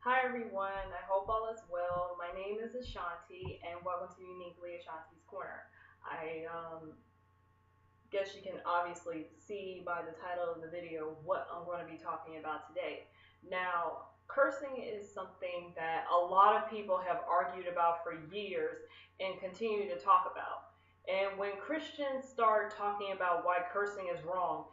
Hi everyone, I hope all is well. My name is Ashanti and welcome to Uniquely Ashanti's Corner. I guess you can obviously see by the title of the video what I'm going to be talking about today. Now, cursing is something that a lot of people have argued about for years and continue to talk about. And when Christians start talking about why cursing is wrong,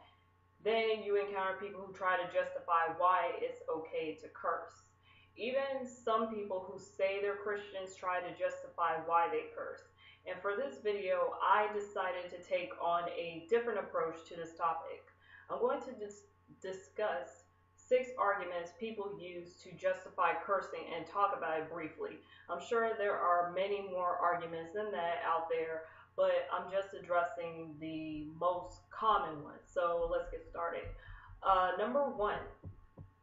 then you encounter people who try to justify why it's okay to curse. Even some people who say they're Christians try to justify why they curse. And for this video, I decided to take on a different approach to this topic. I'm going to discuss 6 arguments people use to justify cursing and talk about it briefly. I'm sure there are many more arguments than that out there, but I'm just addressing the most common ones. So let's get started. Number 1,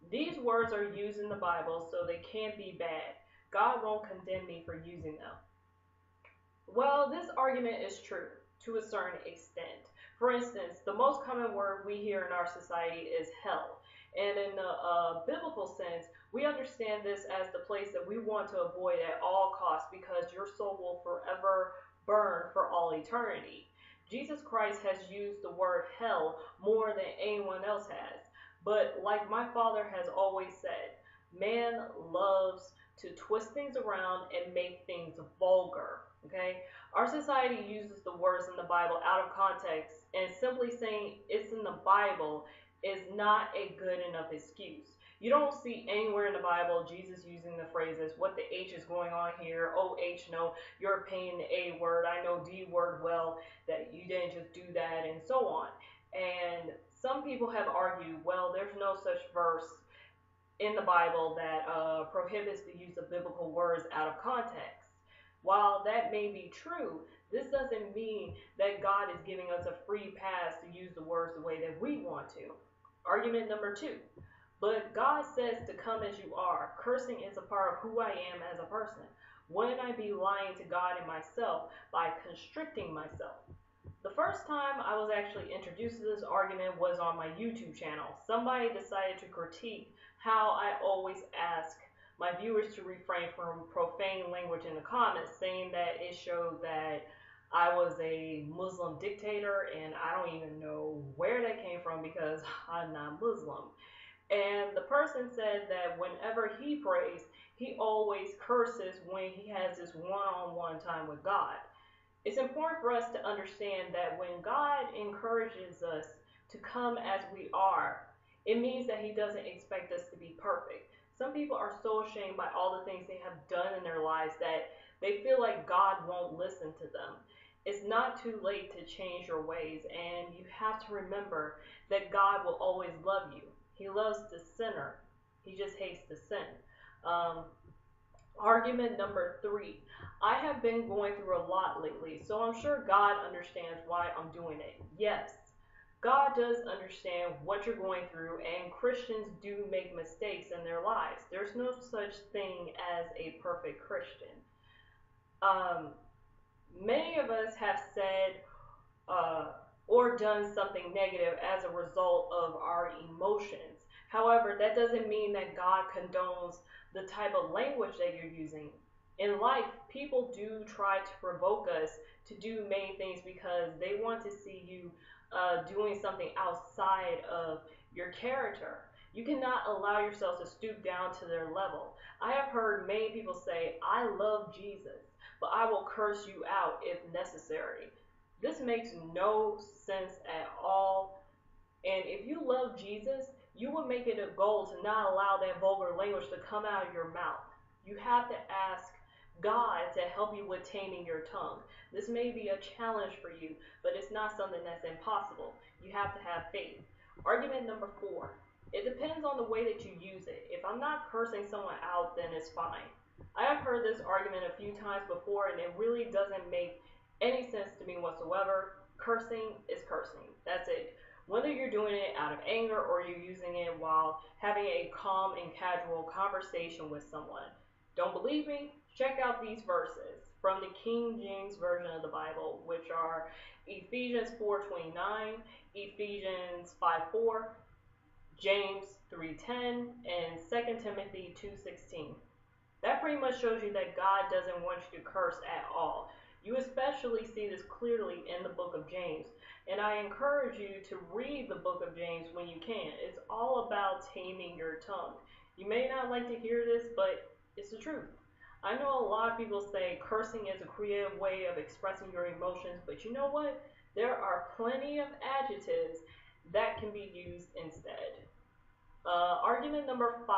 these words are used in the Bible, so they can't be bad. God won't condemn me for using them. Well, this argument is true to a certain extent. For instance, the most common word we hear in our society is hell. And in the biblical sense, we understand this as the place that we want to avoid at all costs because your soul will forever burn for all eternity. Jesus Christ has used the word hell more than anyone else has. But like my father has always said, man loves to twist things around and make things vulgar. Okay? Our society uses the words in the Bible out of context, and simply saying it's in the Bible is not a good enough excuse. You don't see anywhere in the Bible Jesus using the phrases, what the H is going on here, oh H, no, you're paying the A word, I know D word well, that you didn't just do that, and so on. And some people have argued, well, there's no such verse in the Bible that prohibits the use of biblical words out of context. While that may be true, this doesn't mean that God is giving us a free pass to use the words the way that we want to. Argument number 2. But God says to come as you are. Cursing is a part of who I am as a person. Wouldn't I be lying to God and myself by constricting myself? The first time I was actually introduced to this argument was on my YouTube channel. Somebody decided to critique how I always ask my viewers to refrain from profane language in the comments, saying that it showed that I was a Muslim dictator, and I don't even know where that came from because I'm not Muslim. And the person said that whenever he prays, he always curses when he has this one-on-one time with God. It's important for us to understand that when God encourages us to come as we are, it means that He doesn't expect us to be perfect. Some people are so ashamed by all the things they have done in their lives that they feel like God won't listen to them. It's not too late to change your ways, and you have to remember that God will always love you. He loves the sinner, He just hates the sin. Um, Argument number 3. I have been going through a lot lately, so I'm sure God understands why I'm doing it. Yes, God does understand what you're going through, and Christians do make mistakes in their lives. There's no such thing as a perfect Christian. Um, Many of us have said uh, or done something negative as a result of our emotions. However, that doesn't mean that God condones the type of language that you're using. In life, people do try to provoke us to do many things because they want to see you doing something outside of your character. You cannot allow yourself to stoop down to their level. I have heard many people say, I love Jesus, but I will curse you out if necessary. This makes no sense at all. And if you love Jesus, you would make it a goal to not allow that vulgar language to come out of your mouth. You have to ask God to help you with taming your tongue. This may be a challenge for you, but it's not something that's impossible. You have to have faith. Argument number 4. It depends on the way that you use it. If I'm not cursing someone out, then it's fine. I have heard this argument a few times before, and it really doesn't make any sense to me whatsoever. Cursing is cursing. That's it. Whether you're doing it out of anger or you're using it while having a calm and casual conversation with someone. Don't believe me? Check out these verses from the King James Version of the Bible, which are Ephesians 4:29, Ephesians 5:4, James 3:10, and 2 Timothy 2:16. That pretty much shows you that God doesn't want you to curse at all. You especially see this clearly in the book of James. And I encourage you to read the book of James when you can. It's all about taming your tongue. You may not like to hear this, but it's the truth. I know a lot of people say cursing is a creative way of expressing your emotions, but you know what? There are plenty of adjectives that can be used instead. Argument number 5.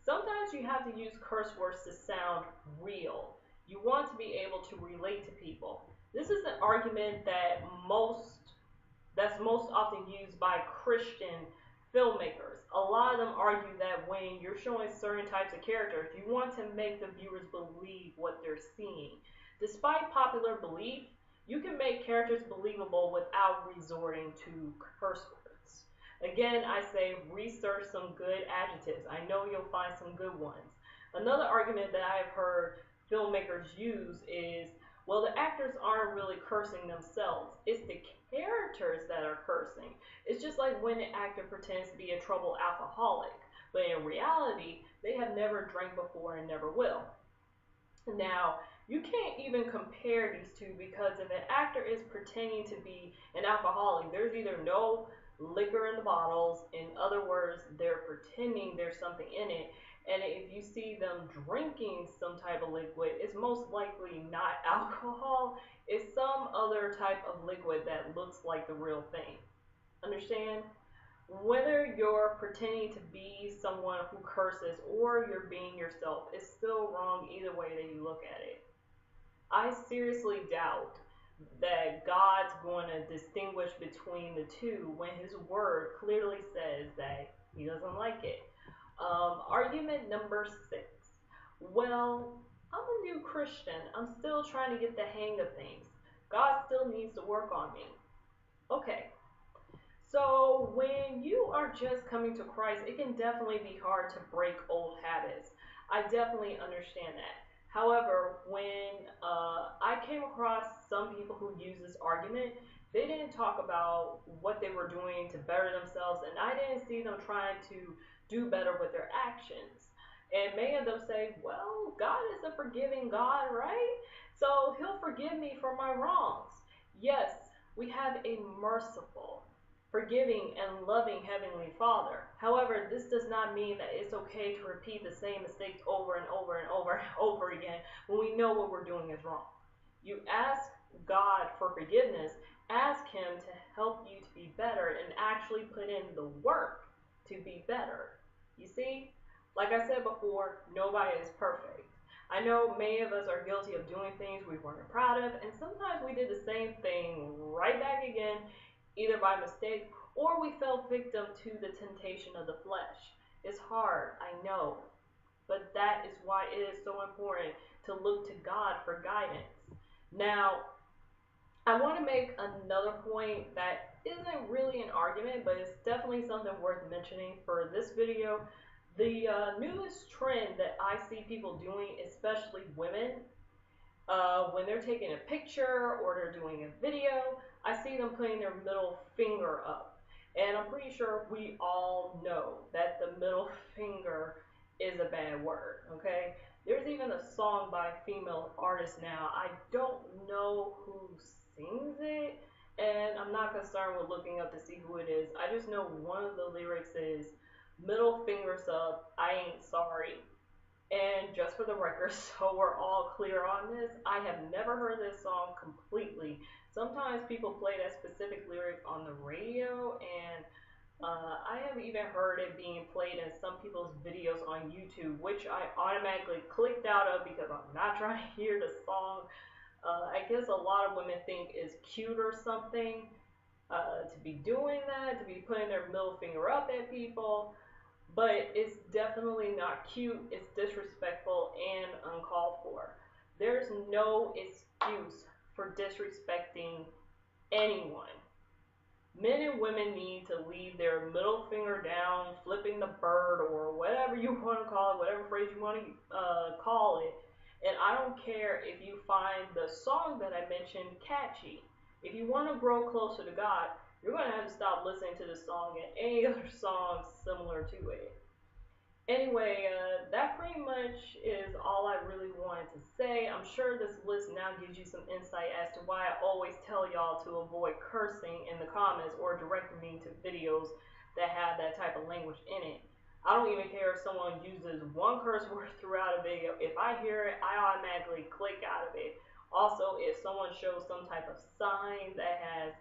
Sometimes you have to use curse words to sound real. You want to be able to relate to people. This is an argument that's most often used by Christian filmmakers. A lot of them argue that when you're showing certain types of characters, you want to make the viewers believe what they're seeing. Despite popular belief, you can make characters believable without resorting to curse words. Again, I say research some good adjectives. I know you'll find some good ones. Another argument that I have heard filmmakers use is, well, the actors aren't really cursing themselves. It's the characters that are cursing. It's just like when an actor pretends to be a troubled alcoholic, but in reality, they have never drank before and never will. Now, you can't even compare these two, because if an actor is pretending to be an alcoholic, there's either no liquor in the bottles, in other words, they're pretending there's something in it, and if you see them drinking some type of liquid, it's most likely not alcohol, it's some other type of liquid that looks like the real thing. Understand? Whether you're pretending to be someone who curses or you're being yourself, it's still wrong either way that you look at it. I seriously doubt that God's going to distinguish between the two when His Word clearly says that He doesn't like it. Argument number 6. Well, I'm a new Christian. I'm still trying to get the hang of things. God still needs to work on me. Okay. So when you are just coming to Christ, it can definitely be hard to break old habits. I definitely understand that. However, when I came across some people who use this argument, they didn't talk about what they were doing to better themselves, and I didn't see them trying to do better with their actions. And many of them say, well, God is a forgiving God, right? So He'll forgive me for my wrongs. Yes, we have a merciful, forgiving, and loving Heavenly Father. However, this does not mean that it's okay to repeat the same mistakes over and over and over and over again when we know what we're doing is wrong. You ask God for forgiveness, ask Him to help you to be better, and actually put in the work to be better. You see, like I said before, nobody is perfect. I know many of us are guilty of doing things we weren't proud of, and sometimes we did the same thing right back again, either by mistake or we fell victim to the temptation of the flesh. It's hard, I know, but that is why it is so important to look to God for guidance. Now, I want to make another point that isn't really an argument, but it's definitely something worth mentioning for this video. The newest trend that I see people doing, especially women, when they're taking a picture or they're doing a video, I see them putting their middle finger up. And I'm pretty sure we all know that the middle finger is a bad word, okay? There's even a song by a female artist now. I don't know who sings it, and I'm not concerned with looking up to see who it is. I just know one of the lyrics is, middle fingers up, I ain't sorry. And just for the record, so we're all clear on this, I have never heard this song completely. Sometimes people play that specific lyric on the radio, and I have even heard it being played in some people's videos on YouTube, which I automatically clicked out of because I'm not trying to hear the song. I guess a lot of women think it's cute or something to be doing that, to be putting their middle finger up at people. But it's definitely not cute, it's disrespectful and uncalled for. There's no excuse for disrespecting anyone. Men and women need to leave their middle finger down, flipping the bird, or whatever you want to call it, whatever phrase you want to call it. And I don't care if you find the song that I mentioned catchy. If you want to grow closer to God, you're going to have to stop listening to this song and any other songs similar to it. Anyway, that pretty much is all I really wanted to say. I'm sure this list now gives you some insight as to why I always tell y'all to avoid cursing in the comments or directing me to videos that have that type of language in it. I don't even care if someone uses one curse word throughout a video. If I hear it, I automatically click out of it. Also, if someone shows some type of sign that has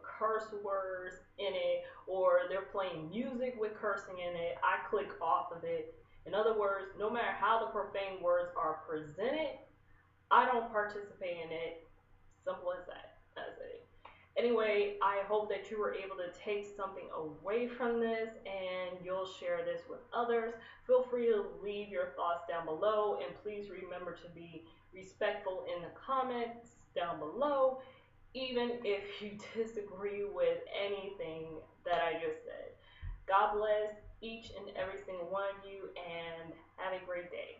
curse words in it, or they're playing music with cursing in it, I click off of it. In other words, no matter how the profane words are presented, I don't participate in it. Simple as that. That's it. Anyway, I hope that you were able to take something away from this and you'll share this with others. Feel free to leave your thoughts down below, and please remember to be respectful in the comments down below, even if you disagree with anything that I just said. God bless each and every single one of you, and have a great day.